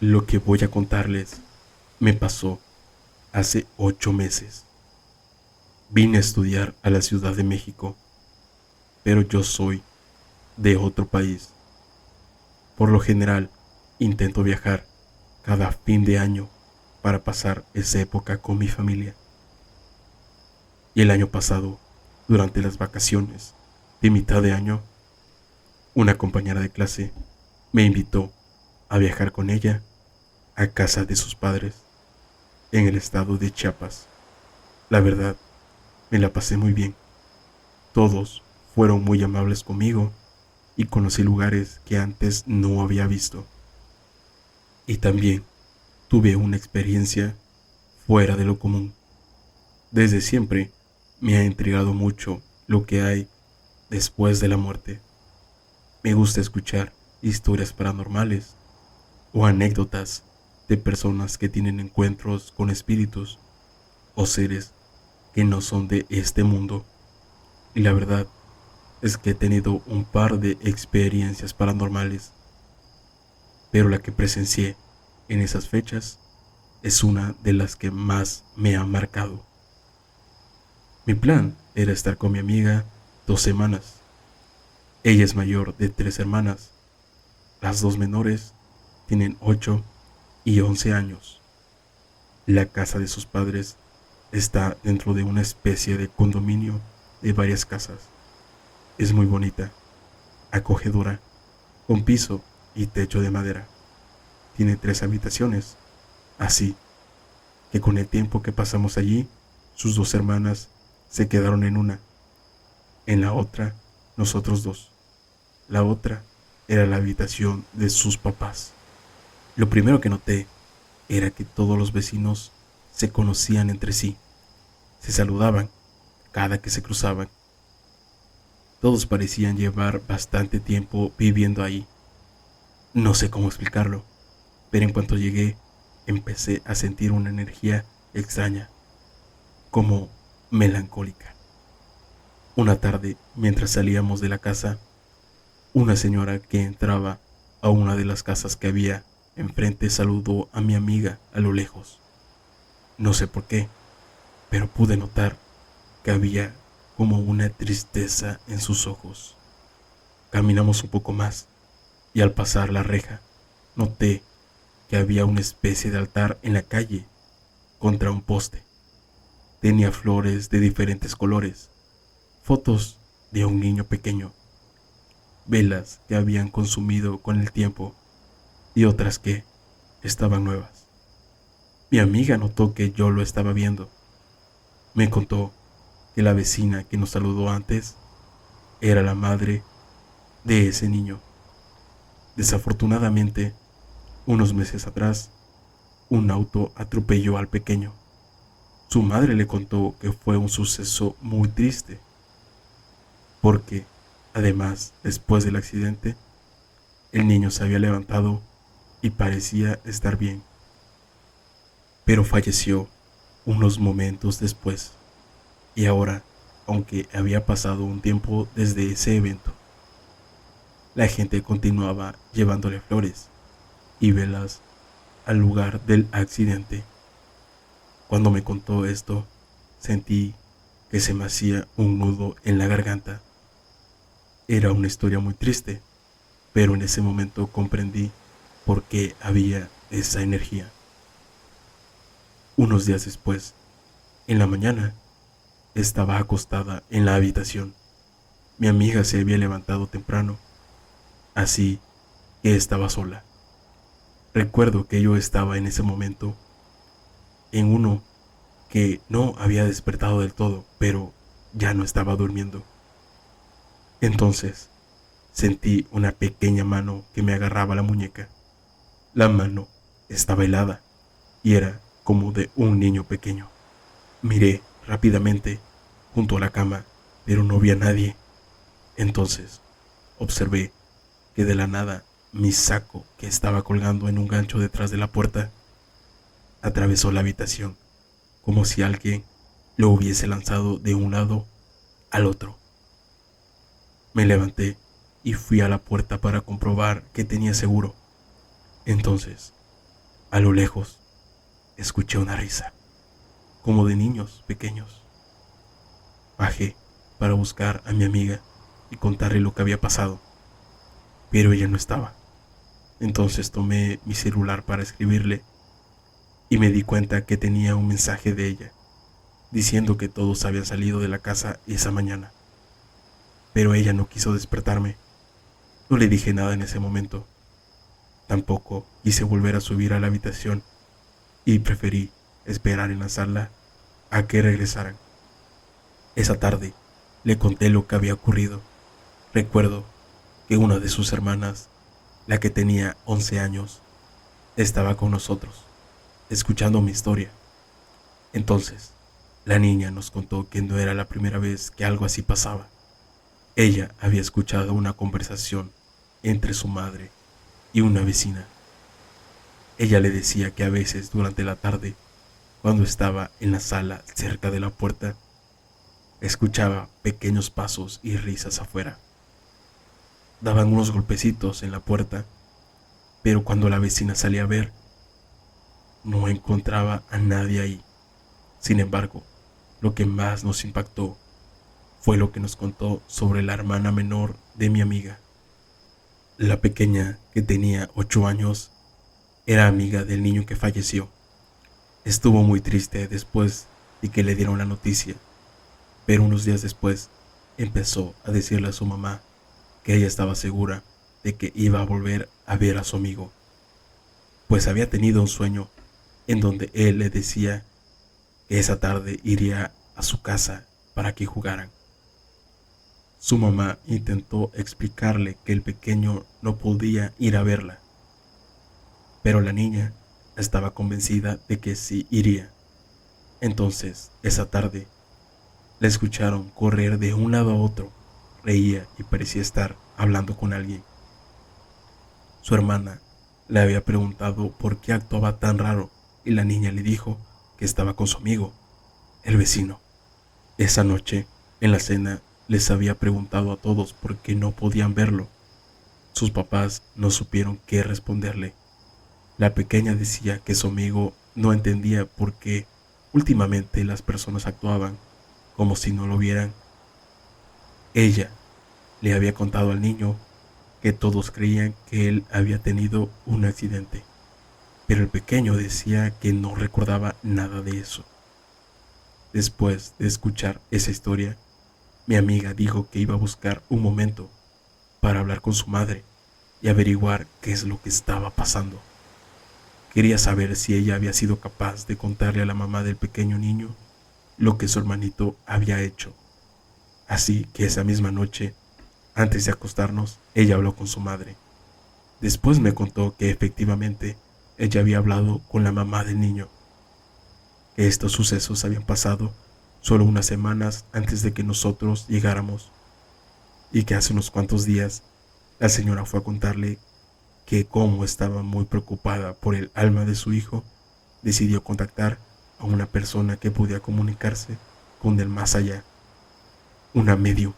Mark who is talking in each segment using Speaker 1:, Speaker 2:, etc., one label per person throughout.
Speaker 1: Lo que voy a contarles me pasó hace 8 meses. Vine a estudiar a la Ciudad de México, pero yo soy de otro país. Por lo general, intento viajar cada fin de año para pasar esa época con mi familia. Y el año pasado, durante las vacaciones de mitad de año, una compañera de clase me invitó a viajar con ella a casa de sus padres en el estado de Chiapas. La verdad, me la pasé muy bien. Todos fueron muy amables conmigo y conocí lugares que antes no había visto. Y también tuve una experiencia fuera de lo común. Desde siempre me ha intrigado mucho lo que hay después de la muerte. Me gusta escuchar historias paranormales o anécdotas de personas que tienen encuentros con espíritus o seres que no son de este mundo. Y la verdad es que he tenido un par de experiencias paranormales, pero la que presencié en esas fechas es una de las que más me ha marcado. Mi plan era estar con mi amiga 2 semanas. Ella es mayor de 3 hermanas. Las dos menores tienen 8 y 11 años. La casa de sus padres está dentro de una especie de condominio de varias casas. Es muy bonita, acogedora, con piso y techo de madera. Tiene 3 habitaciones, así que con el tiempo que pasamos allí, sus 2 hermanas se quedaron en una, en la otra nosotros dos. La otra era la habitación de sus papás. Lo primero que noté era que todos los vecinos se conocían entre sí, se saludaban cada que se cruzaban. Todos parecían llevar bastante tiempo viviendo ahí. No sé cómo explicarlo, pero en cuanto llegué, empecé a sentir una energía extraña, como melancólica. Una tarde, mientras salíamos de la casa, una señora que entraba a una de las casas que había enfrente saludó a mi amiga a lo lejos. No sé por qué, pero pude notar que había como una tristeza en sus ojos. Caminamos un poco más y al pasar la reja noté que había una especie de altar en la calle contra un poste. Tenía flores de diferentes colores, fotos de un niño pequeño, velas que habían consumido con el tiempo y otras que estaban nuevas. Mi amiga notó que yo lo estaba viendo. Me contó que la vecina que nos saludó antes era la madre de ese niño. Desafortunadamente, unos meses atrás, un auto atropelló al pequeño. Su madre le contó que fue un suceso muy triste, porque, además, después del accidente, el niño se había levantado y parecía estar bien, pero falleció unos momentos después. Y ahora, aunque había pasado un tiempo desde ese evento, la gente continuaba llevándole flores y velas al lugar del accidente. Cuando me contó esto, sentí que se me hacía un nudo en la garganta. Era una historia muy triste, pero en ese momento comprendí por qué había esa energía. Unos días después, en la mañana, estaba acostada en la habitación. Mi amiga se había levantado temprano, así que estaba sola. Recuerdo que yo estaba en ese momento en uno que no había despertado del todo, pero ya no estaba durmiendo. Entonces sentí una pequeña mano que me agarraba la muñeca. La mano estaba helada y era como de un niño pequeño. Miré rápidamente junto a la cama, pero no vi a nadie. Entonces observé que de la nada mi saco, que estaba colgando en un gancho detrás de la puerta, atravesó la habitación, como si alguien lo hubiese lanzado de un lado al otro. Me levanté y fui a la puerta para comprobar que tenía seguro. Entonces A lo lejos, escuché una risa, como de niños pequeños. Bajé para buscar a mi amiga y contarle lo que había pasado, pero ella no estaba. Entonces tomé mi celular para escribirle y me di cuenta que tenía un mensaje de ella, diciendo que todos habían salido de la casa esa mañana. Pero ella no quiso despertarme. No le dije nada en ese momento. Tampoco quise volver a subir a la habitación y preferí esperar en la sala a que regresaran. Esa tarde le conté lo que había ocurrido. Recuerdo que una de sus hermanas, la que tenía 11 años, estaba con nosotros, escuchando mi historia. Entonces, la niña nos contó que no era la primera vez que algo así pasaba. Ella había escuchado una conversación entre su madre y una vecina. Ella le decía que a veces durante la tarde, cuando estaba en la sala cerca de la puerta, escuchaba pequeños pasos y risas afuera. Daban unos golpecitos en la puerta, pero cuando la vecina salía a ver, no encontraba a nadie ahí. Sin embargo, lo que más nos impactó fue lo que nos contó sobre la hermana menor de mi amiga. La pequeña, que tenía 8 años, era amiga del niño que falleció. Estuvo muy triste después de que le dieron la noticia, pero unos días después empezó a decirle a su mamá que ella estaba segura de que iba a volver a ver a su amigo, pues había tenido un sueño en donde él le decía que esa tarde iría a su casa para que jugaran. Su mamá intentó explicarle que el pequeño no podía ir a verla, pero la niña estaba convencida de que sí iría. Entonces, esa tarde, la escucharon correr de un lado a otro, reía y parecía estar hablando con alguien. Su hermana le había preguntado por qué actuaba tan raro y la niña le dijo que estaba con su amigo, el vecino. Esa noche, en la cena, les había preguntado a todos por qué no podían verlo. Sus papás no supieron qué responderle. La pequeña decía que su amigo no entendía por qué últimamente las personas actuaban como si no lo vieran. Ella le había contado al niño que todos creían que él había tenido un accidente, pero el pequeño decía que no recordaba nada de eso. Después de escuchar esa historia, mi amiga dijo que iba a buscar un momento para hablar con su madre y averiguar qué es lo que estaba pasando. Quería saber si ella había sido capaz de contarle a la mamá del pequeño niño lo que su hermanito había hecho. Así que esa misma noche, antes de acostarnos, ella habló con su madre. Después me contó que efectivamente ella había hablado con la mamá del niño, que estos sucesos habían pasado solo unas semanas antes de que nosotros llegáramos, y que hace unos cuantos días la señora fue a contarle que, como estaba muy preocupada por el alma de su hijo, decidió contactar a una persona que podía comunicarse con el más allá, una medium.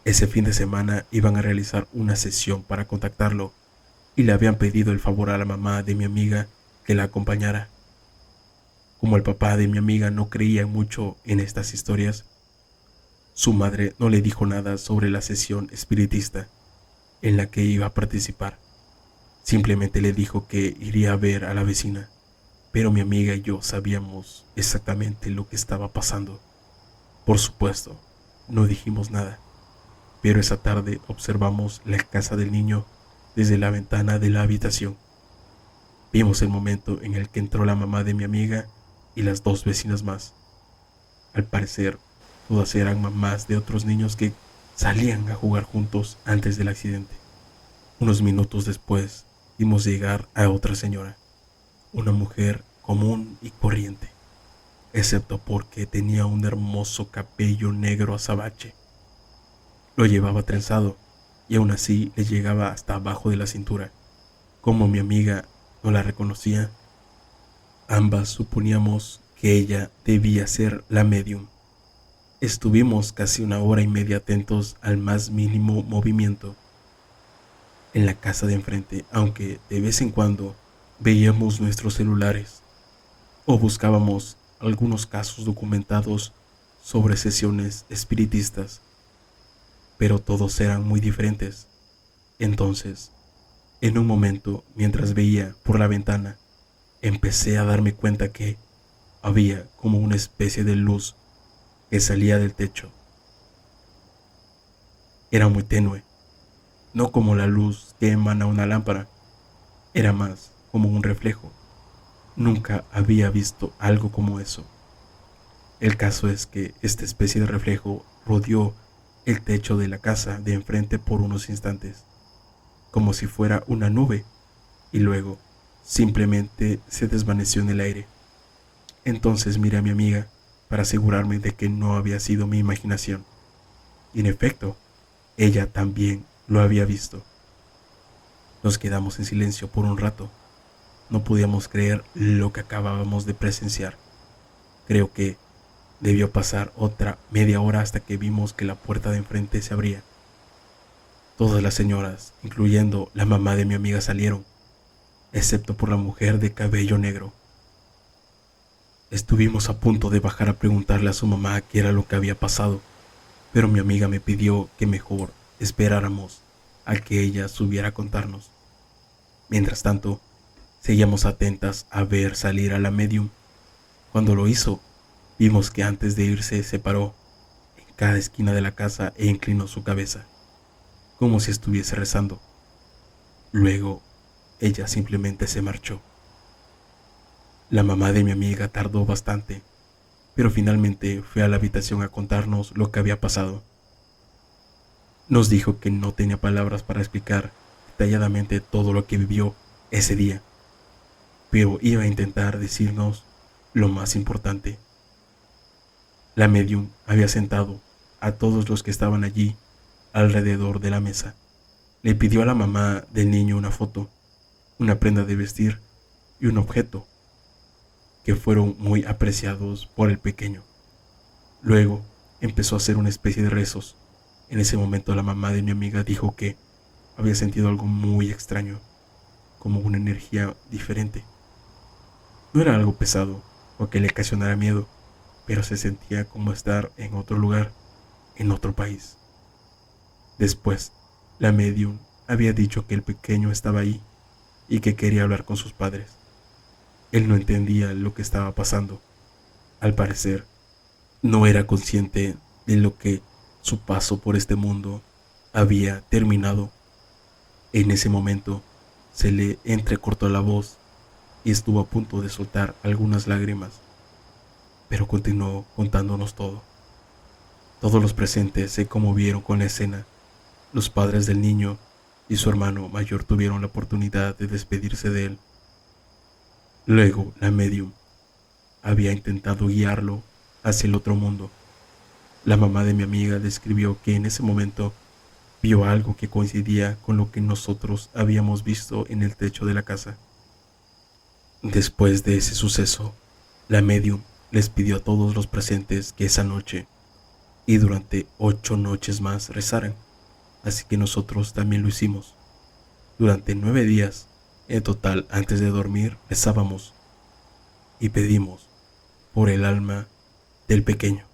Speaker 1: Ese fin de semana iban a realizar una sesión para contactarlo y le habían pedido el favor a la mamá de mi amiga que la acompañara. Como el papá de mi amiga no creía mucho en estas historias, su madre no le dijo nada sobre la sesión espiritista en la que iba a participar. Simplemente le dijo que iría a ver a la vecina, pero mi amiga y yo sabíamos exactamente lo que estaba pasando. Por supuesto, no dijimos nada, pero esa tarde observamos la casa del niño desde la ventana de la habitación. Vimos el momento en el que entró la mamá de mi amiga y las 2 vecinas más. Al parecer, todas eran mamás de otros niños que salían a jugar juntos antes del accidente. Unos minutos después, vimos llegar a otra señora, una mujer común y corriente, excepto porque tenía un hermoso cabello negro azabache. Lo llevaba trenzado y aún así le llegaba hasta abajo de la cintura. Como mi amiga no la reconocía, ambas suponíamos que ella debía ser la medium. Estuvimos casi 1 hora y media atentos al más mínimo movimiento en la casa de enfrente, aunque de vez en cuando veíamos nuestros celulares o buscábamos algunos casos documentados sobre sesiones espiritistas, pero todos eran muy diferentes. Entonces, en un momento, mientras veía por la ventana, empecé a darme cuenta que había como una especie de luz que salía del techo. Era muy tenue, no como la luz que emana una lámpara, era más como un reflejo. Nunca había visto algo como eso. El caso es que esta especie de reflejo rodeó el techo de la casa de enfrente por unos instantes, como si fuera una nube, y luego simplemente se desvaneció en el aire. Entonces miré a mi amiga para asegurarme de que no había sido mi imaginación. Y en efecto, ella también lo había visto. Nos quedamos en silencio por un rato. No podíamos creer lo que acabábamos de presenciar. Creo que debió pasar otra media hora hasta que vimos que la puerta de enfrente se abría. Todas las señoras, incluyendo la mamá de mi amiga, salieron, excepto por la mujer de cabello negro. Estuvimos a punto de bajar a preguntarle a su mamá qué era lo que había pasado, pero mi amiga me pidió que mejor esperáramos a que ella subiera a contarnos. Mientras tanto, seguíamos atentas a ver salir a la medium. Cuando lo hizo, vimos que antes de irse se paró en cada esquina de la casa e inclinó su cabeza, como si estuviese rezando. Luego, ella simplemente se marchó. La mamá de mi amiga tardó bastante, pero finalmente fue a la habitación a contarnos lo que había pasado. Nos dijo que no tenía palabras para explicar detalladamente todo lo que vivió ese día, pero iba a intentar decirnos lo más importante. La medium había sentado a todos los que estaban allí alrededor de la mesa. Le pidió a la mamá del niño una foto, una prenda de vestir y un objeto que fueron muy apreciados por el pequeño. Luego empezó a hacer una especie de rezos. En ese momento la mamá de mi amiga dijo que había sentido algo muy extraño, como una energía diferente. No era algo pesado o que le ocasionara miedo, pero se sentía como estar en otro lugar, en otro país. Después, la medium había dicho que el pequeño estaba ahí y que quería hablar con sus padres. Él no entendía lo que estaba pasando. Al parecer, no era consciente de lo que su paso por este mundo había terminado. En ese momento se le entrecortó la voz y estuvo a punto de soltar algunas lágrimas, pero continuó contándonos todo. Todos los presentes se conmovieron con la escena. Los padres del niño y su hermano mayor tuvieron la oportunidad de despedirse de él. Luego, la medium había intentado guiarlo hacia el otro mundo. La mamá de mi amiga describió que en ese momento vio algo que coincidía con lo que nosotros habíamos visto en el techo de la casa. Después de ese suceso, la medium les pidió a todos los presentes que esa noche y durante 8 noches más rezaran, así que nosotros también lo hicimos. Durante 9 días, en total, antes de dormir, rezábamos y pedimos por el alma del pequeño.